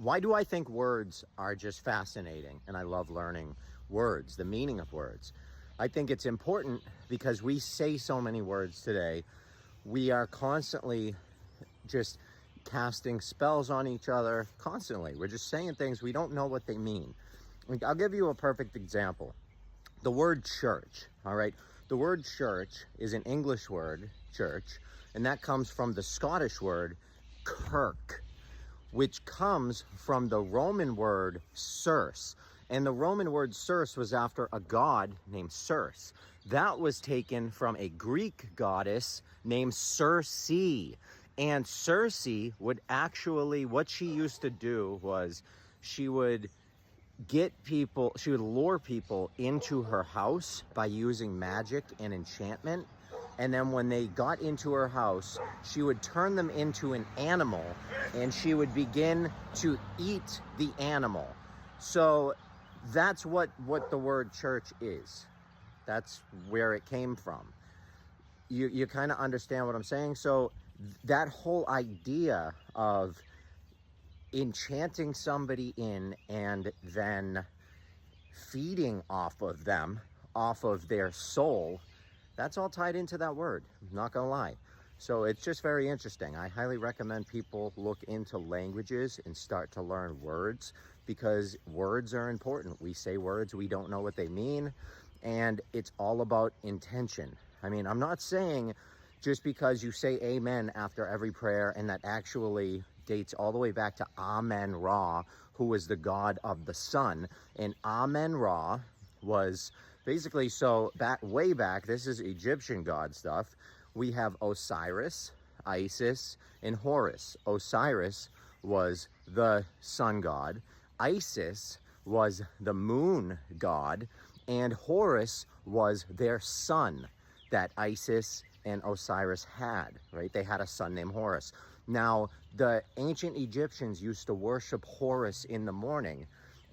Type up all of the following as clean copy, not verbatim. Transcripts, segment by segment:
Why do I think words are just fascinating? And I love learning words, the meaning of words. I think it's important because we say so many words today. We are constantly just casting spells on each other constantly. We're just saying things we don't know what they mean. I'll give you a perfect example. The word church, all right? The word church is an English word, church, and that comes from the Scottish word kirk, which comes from the Roman word Circe. And the Roman word Circe was after a god named Circe. That was taken from a Greek goddess named Circe. And Circe would actually, what she used to do was she would lure people into her house by using magic and enchantment. And then when they got into her house, she would turn them into an animal and she would begin to eat the animal. So that's what the word church is. That's where it came from. You kind of understand what I'm saying? So that whole idea of enchanting somebody in and then feeding off of them, off of their soul, that's all tied into that word. I'm not gonna lie. So it's just very interesting. I highly recommend people look into languages and start to learn words, because words are important. We say words, we don't know what they mean, and it's all about intention. I mean, I'm not saying just because you say amen after every prayer, and that actually dates all the way back to Amen-Ra, who was the god of the sun. And Amen-Ra was basically, so way back, this is Egyptian god stuff. We have Osiris, Isis, and Horus. Osiris was the sun god. Isis was the moon god. And Horus was their son that Isis and Osiris had, right? They had a son named Horus. Now, the ancient Egyptians used to worship Horus in the morning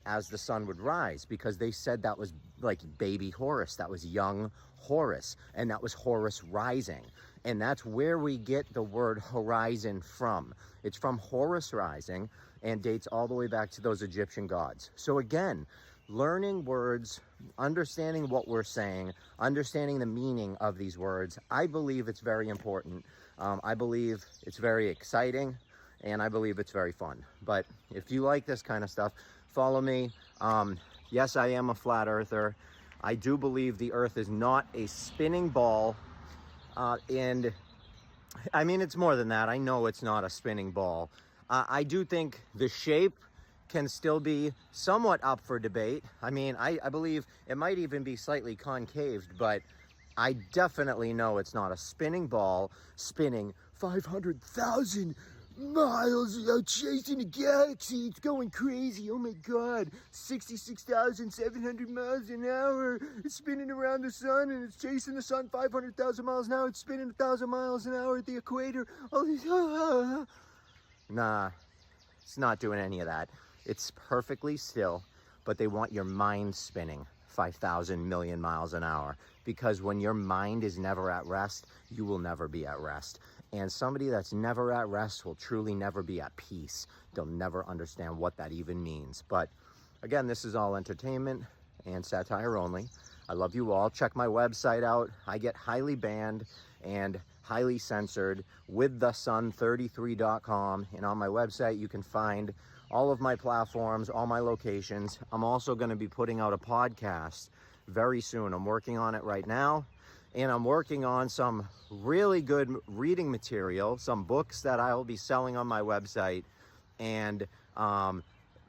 as the sun would rise, because they said that was like baby Horus, that was young Horus, and that was Horus rising. And that's where we get the word horizon from. It's from Horus rising and dates all the way back to those Egyptian gods. So again, learning words, understanding what we're saying, understanding the meaning of these words, I believe it's very important. I believe it's very exciting, and I believe it's very fun. But if you like this kind of stuff, follow me. Yes, I am a flat earther. I do believe the earth is not a spinning ball. And I mean, it's more than that. I know it's not a spinning ball. I do think the shape can still be somewhat up for debate. I mean, I believe it might even be slightly concaved, but I definitely know it's not a spinning ball spinning 500,000 miles out chasing a galaxy. It's going crazy. Oh my God. 66,700 miles an hour. It's spinning around the sun, and it's chasing the sun 500,000 miles an hour. It's spinning 1,000 miles an hour at the equator. All these, Nah, it's not doing any of that. It's perfectly still, but they want your mind spinning 5,000 million miles an hour, because when your mind is never at rest, you will never be at rest. And somebody that's never at rest will truly never be at peace. They'll never understand what that even means. But again, this is all entertainment and satire only. I love you all. Check my website out. I get highly banned and highly censored with thesun33.com. And on my website, you can find all of my platforms, all my locations. I'm also going to be putting out a podcast very soon. I'm working on it right now. And I'm working on some really good reading material, some books that I will be selling on my website. And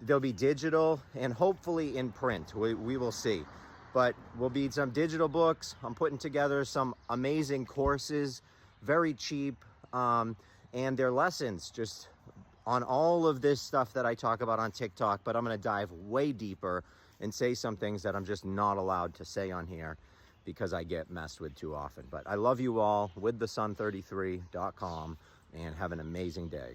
they'll be digital and hopefully in print. We will see. But will be some digital books. I'm putting together some amazing courses, very cheap. And they're lessons just on all of this stuff that I talk about on TikTok. But I'm going to dive way deeper and say some things that I'm just not allowed to say on here because I get messed with too often. But I love you all with thesun33.com, and have an amazing day.